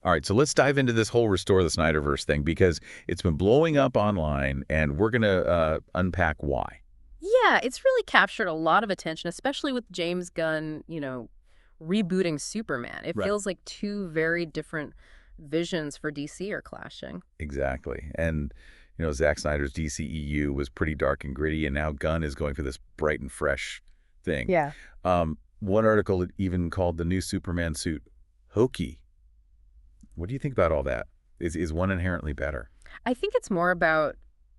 All right, so let's dive into this whole Restore the Snyderverse thing because it's been blowing up online, and we're going to unpack why. Yeah, it's really captured a lot of attention, especially with James Gunn, rebooting Superman. It Right. feels like two very different visions for DC are clashing. Exactly. And, Zack Snyder's DCEU was pretty dark and gritty, and now Gunn is going for this bright and fresh thing. Yeah. One article even called the new Superman suit hokey. What do you think about all that? Is one inherently better? I think it's more about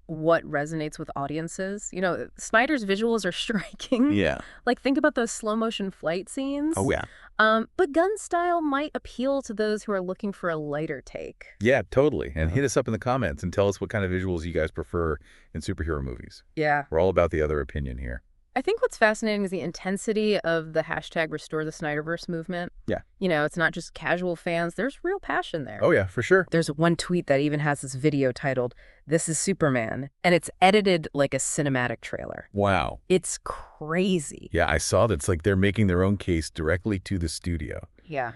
what resonates with audiences. Snyder's visuals are striking. Yeah. Like, think about those slow motion flight scenes. Oh, yeah. But Gunn's style might appeal to those who are looking for a lighter take. Yeah, totally. And hit us up in the comments and tell us what kind of visuals you guys prefer in superhero movies. Yeah. We're all about the other opinion here. I think what's fascinating is the intensity of the hashtag Restore the Snyderverse movement. Yeah. It's not just casual fans. There's real passion there. Oh, yeah, for sure. There's one tweet that even has this video titled, "This is Superman," and it's edited like a cinematic trailer. Wow. It's crazy. Yeah, I saw that. It's like they're making their own case directly to the studio. Yeah.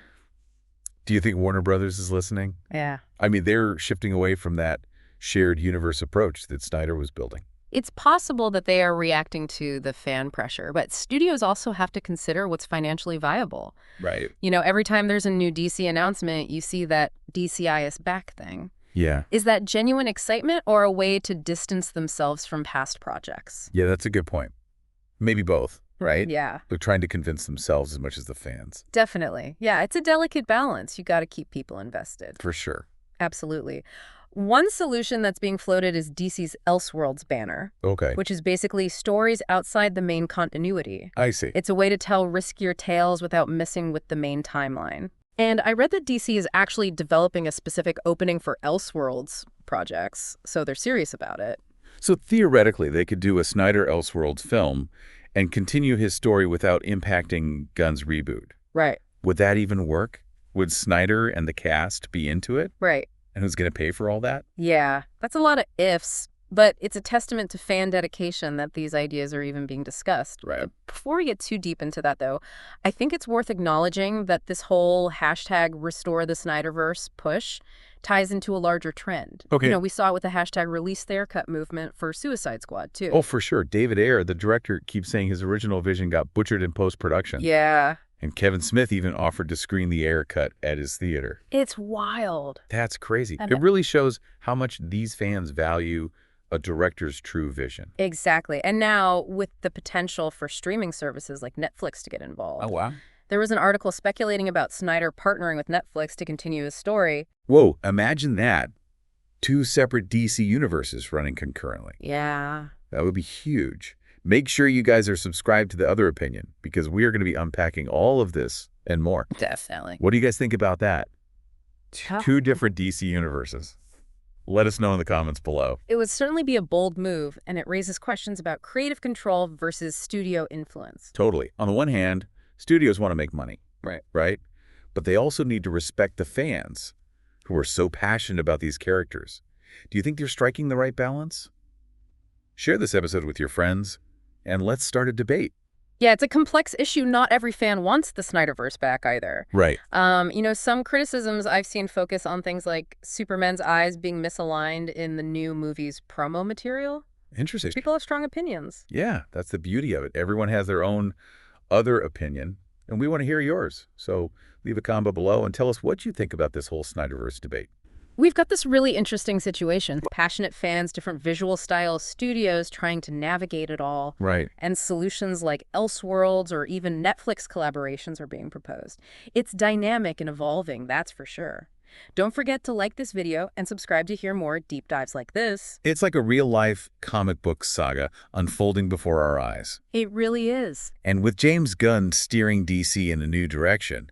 Do you think Warner Brothers is listening? Yeah. I mean, they're shifting away from that shared universe approach that Snyder was building. It's possible that they are reacting to the fan pressure, but studios also have to consider what's financially viable. Right. Every time there's a new DC announcement, you see that DCI is back thing. Yeah. Is that genuine excitement or a way to distance themselves from past projects? Yeah, that's a good point. Maybe both, right? Yeah. They're trying to convince themselves as much as the fans. Definitely. Yeah, it's a delicate balance. You got to keep people invested. For sure. Absolutely. One solution that's being floated is DC's Elseworlds banner, Okay. which is basically stories outside the main continuity. I see. It's a way to tell riskier tales without messing with the main timeline. And I read that DC is actually developing a specific opening for Elseworlds projects, so they're serious about it. So theoretically, they could do a Snyder Elseworlds film and continue his story without impacting Gunn's reboot. Right. Would that even work? Would Snyder and the cast be into it? Right. And who's going to pay for all that? Yeah, that's a lot of ifs, but it's a testament to fan dedication that these ideas are even being discussed. Right. Before we get too deep into that, though, I think it's worth acknowledging that this whole hashtag Restore the Snyderverse push ties into a larger trend. Okay. We saw it with the hashtag Release Their Cut movement for Suicide Squad, too. Oh, for sure. David Ayer, the director, keeps saying his original vision got butchered in post-production. Yeah. And Kevin Smith even offered to screen the Ayer cut at his theater. It's wild. That's crazy. And it really shows how much these fans value a director's true vision. Exactly. And now, with the potential for streaming services like Netflix to get involved. Oh, wow. There was an article speculating about Snyder partnering with Netflix to continue his story. Whoa, imagine that. Two separate DC universes running concurrently. Yeah. That would be huge. Make sure you guys are subscribed to The Other Opinion because we are going to be unpacking all of this and more. Definitely. What do you guys think about that? Two different DC universes. Let us know in the comments below. It would certainly be a bold move, and it raises questions about creative control versus studio influence. Totally. On the one hand, studios want to make money. Right? But they also need to respect the fans who are so passionate about these characters. Do you think they're striking the right balance? Share this episode with your friends, and let's start a debate. Yeah, it's a complex issue. Not every fan wants the Snyderverse back either. Right. Some criticisms I've seen focus on things like Superman's eyes being misaligned in the new movie's promo material. Interesting. People have strong opinions. Yeah, that's the beauty of it. Everyone has their own other opinion, and we want to hear yours. So leave a comment below and tell us what you think about this whole Snyderverse debate. We've got this really interesting situation. Passionate fans, different visual styles, studios trying to navigate it all. Right. And solutions like Elseworlds or even Netflix collaborations are being proposed. It's dynamic and evolving, that's for sure. Don't forget to like this video and subscribe to hear more deep dives like this. It's like a real-life comic book saga unfolding before our eyes. It really is. And with James Gunn steering DC in a new direction,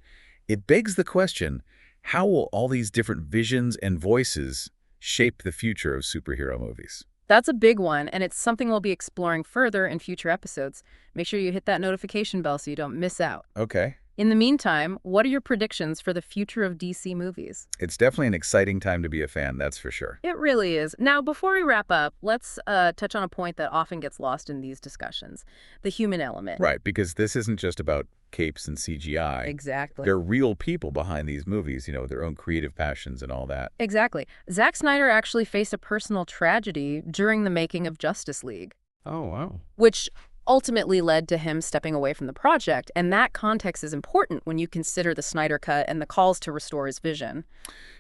it begs the question, how will all these different visions and voices shape the future of superhero movies? That's a big one, and it's something we'll be exploring further in future episodes. Make sure you hit that notification bell so you don't miss out. Okay. In the meantime, what are your predictions for the future of DC movies? It's definitely an exciting time to be a fan, that's for sure. It really is. Now, before we wrap up, let's touch on a point that often gets lost in these discussions, the human element. Right, because this isn't just about capes and CGI. Exactly. There are real people behind these movies, with their own creative passions and all that. Exactly. Zack Snyder actually faced a personal tragedy during the making of Justice League. Oh, wow. Which ultimately led to him stepping away from the project, and that context is important when you consider the Snyder Cut and the calls to restore his vision.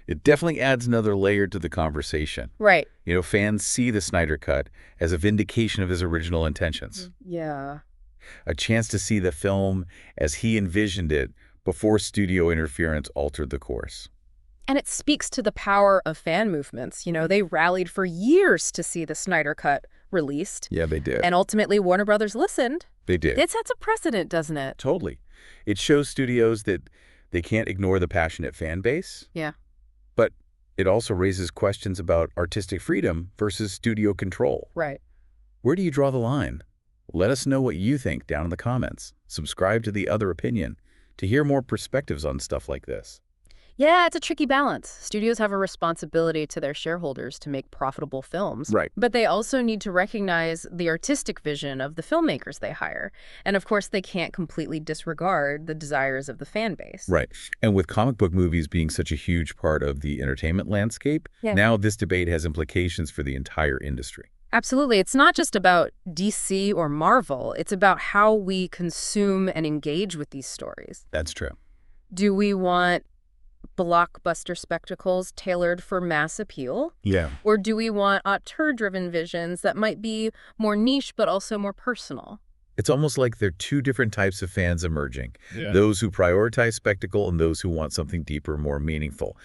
It definitely adds another layer to the conversation. Right. Fans see the Snyder Cut as a vindication of his original intentions. Yeah. A chance to see the film as he envisioned it before studio interference altered the course. And it speaks to the power of fan movements. They rallied for years to see the Snyder Cut released. Yeah, they did. And ultimately, Warner Brothers listened. They did. It sets a precedent, doesn't it? Totally. It shows studios that they can't ignore the passionate fan base. Yeah. But it also raises questions about artistic freedom versus studio control. Right. Where do you draw the line? Let us know what you think down in the comments. Subscribe to The Other Opinion to hear more perspectives on stuff like this. Yeah, it's a tricky balance. Studios have a responsibility to their shareholders to make profitable films. Right. But they also need to recognize the artistic vision of the filmmakers they hire. And of course, they can't completely disregard the desires of the fan base. Right. And with comic book movies being such a huge part of the entertainment landscape, now this debate has implications for the entire industry. Absolutely. It's not just about DC or Marvel. It's about how we consume and engage with these stories. That's true. Do we want blockbuster spectacles tailored for mass appeal? Yeah. Or do we want auteur-driven visions that might be more niche but also more personal? It's almost like there are two different types of fans emerging. Those who prioritize spectacle and those who want something deeper, more meaningful.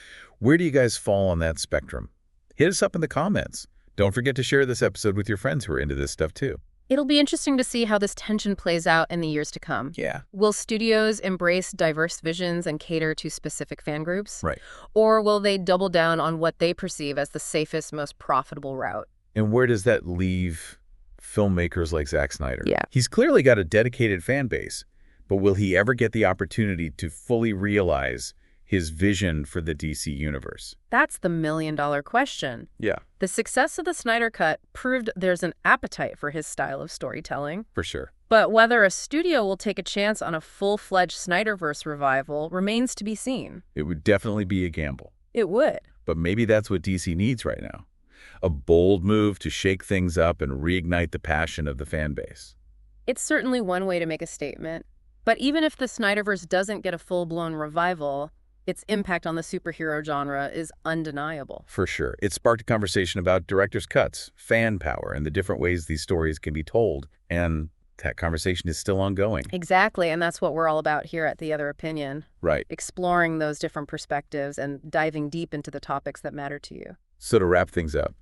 Where do you guys fall on that spectrum? Hit us up in the comments. Don't forget to share this episode with your friends who are into this stuff too. It'll be interesting to see how this tension plays out in the years to come. Yeah. Will studios embrace diverse visions and cater to specific fan groups? Right. Or will they double down on what they perceive as the safest, most profitable route? And where does that leave filmmakers like Zack Snyder? Yeah. He's clearly got a dedicated fan base, but will he ever get the opportunity to fully realize his vision for the DC universe? That's the million-dollar question. Yeah. The success of the Snyder Cut proved there's an appetite for his style of storytelling. For sure. But whether a studio will take a chance on a full-fledged Snyderverse revival remains to be seen. It would definitely be a gamble. It would. But maybe that's what DC needs right now. A bold move to shake things up and reignite the passion of the fan base. It's certainly one way to make a statement. But even if the Snyderverse doesn't get a full-blown revival, its impact on the superhero genre is undeniable. For sure. It sparked a conversation about director's cuts, fan power, and the different ways these stories can be told. And that conversation is still ongoing. Exactly, and that's what we're all about here at The Other Opinion. Right. Exploring those different perspectives and diving deep into the topics that matter to you. So to wrap things up,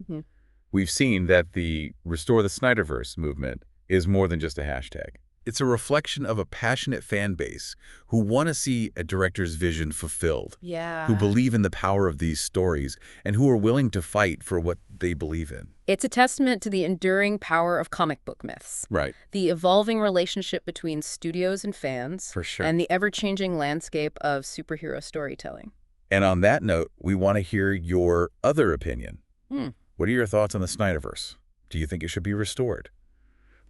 we've seen that the Restore the Snyderverse movement is more than just a hashtag. It's a reflection of a passionate fan base who want to see a director's vision fulfilled, who believe in the power of these stories, and who are willing to fight for what they believe in. It's a testament to the enduring power of comic book myths. Right. The evolving relationship between studios and fans. For sure. And the ever-changing landscape of superhero storytelling. And on that note, we want to hear your other opinion. What are your thoughts on the Snyderverse? Do you think it should be restored?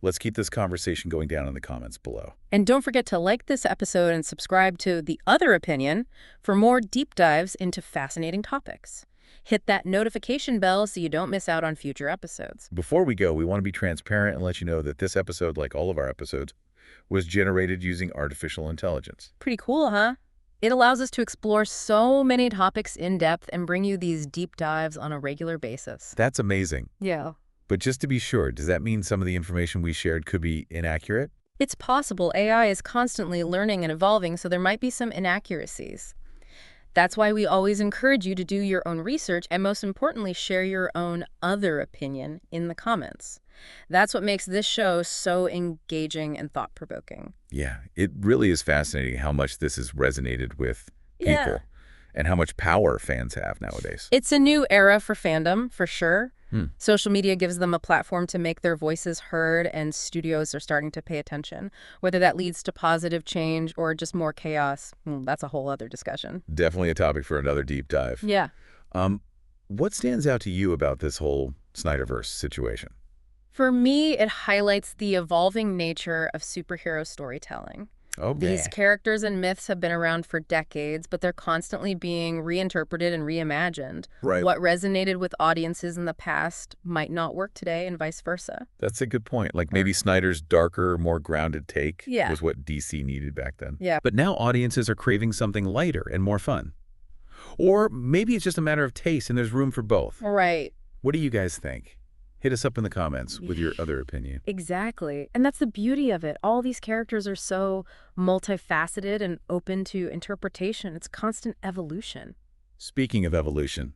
Let's keep this conversation going down in the comments below. And don't forget to like this episode and subscribe to The Other Opinion for more deep dives into fascinating topics. Hit that notification bell so you don't miss out on future episodes. Before we go, we want to be transparent and let you know that this episode, like all of our episodes, was generated using artificial intelligence. Pretty cool, huh? It allows us to explore so many topics in depth and bring you these deep dives on a regular basis. That's amazing. Yeah. But just to be sure, does that mean some of the information we shared could be inaccurate? It's possible. AI is constantly learning and evolving, so there might be some inaccuracies. That's why we always encourage you to do your own research and, most importantly, share your own other opinion in the comments. That's what makes this show so engaging and thought-provoking. Yeah, it really is fascinating how much this has resonated with people and how much power fans have nowadays. It's a new era for fandom, for sure. Hmm. Social media gives them a platform to make their voices heard, and studios are starting to pay attention. Whether that leads to positive change or just more chaos, that's a whole other discussion. Definitely a topic for another deep dive. Yeah. Um, what stands out to you about this whole Snyderverse situation? For me, it highlights the evolving nature of superhero storytelling. Oh, These man. characters and myths have been around for decades, but they're constantly being reinterpreted and reimagined. Right. What resonated with audiences in the past might not work today, and vice versa. That's a good point. Like maybe Snyder's darker, more grounded take Yeah. was what DC needed back then. Yeah. But now audiences are craving something lighter and more fun. Or maybe it's just a matter of taste and there's room for both. Right. What do you guys think? Hit us up in the comments with your other opinion. Exactly. And that's the beauty of it. All these characters are so multifaceted and open to interpretation. It's constant evolution. Speaking of evolution,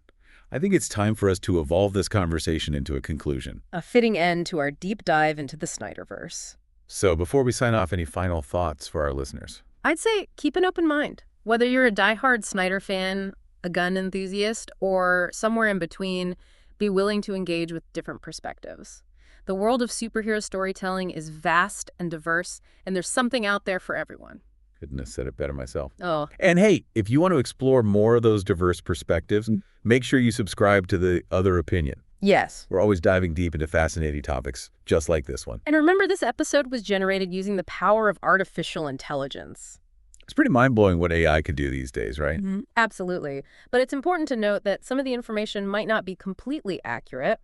I think it's time for us to evolve this conversation into a conclusion. A fitting end to our deep dive into the Snyderverse. So before we sign off, any final thoughts for our listeners? I'd say keep an open mind. Whether you're a diehard Snyder fan, a Gunn enthusiast, or somewhere in between, be willing to engage with different perspectives. The world of superhero storytelling is vast and diverse, and there's something out there for everyone. Couldn't have said it better myself. Oh, And hey, if you want to explore more of those diverse perspectives, make sure you subscribe to The Other Opinion. yes. We're always diving deep into fascinating topics, just like this one. And remember, this episode was generated using the power of artificial intelligence. It's pretty mind-blowing what AI could do these days, right? Absolutely. But it's important to note that some of the information might not be completely accurate.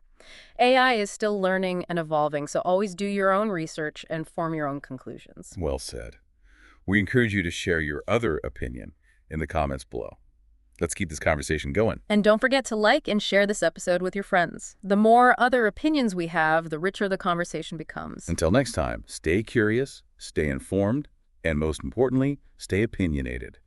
AI is still learning and evolving, so always do your own research and form your own conclusions. Well said. We encourage you to share your other opinion in the comments below. Let's keep this conversation going. And don't forget to like and share this episode with your friends. The more other opinions we have, the richer the conversation becomes. Until next time, stay curious, stay informed, and most importantly, stay opinionated.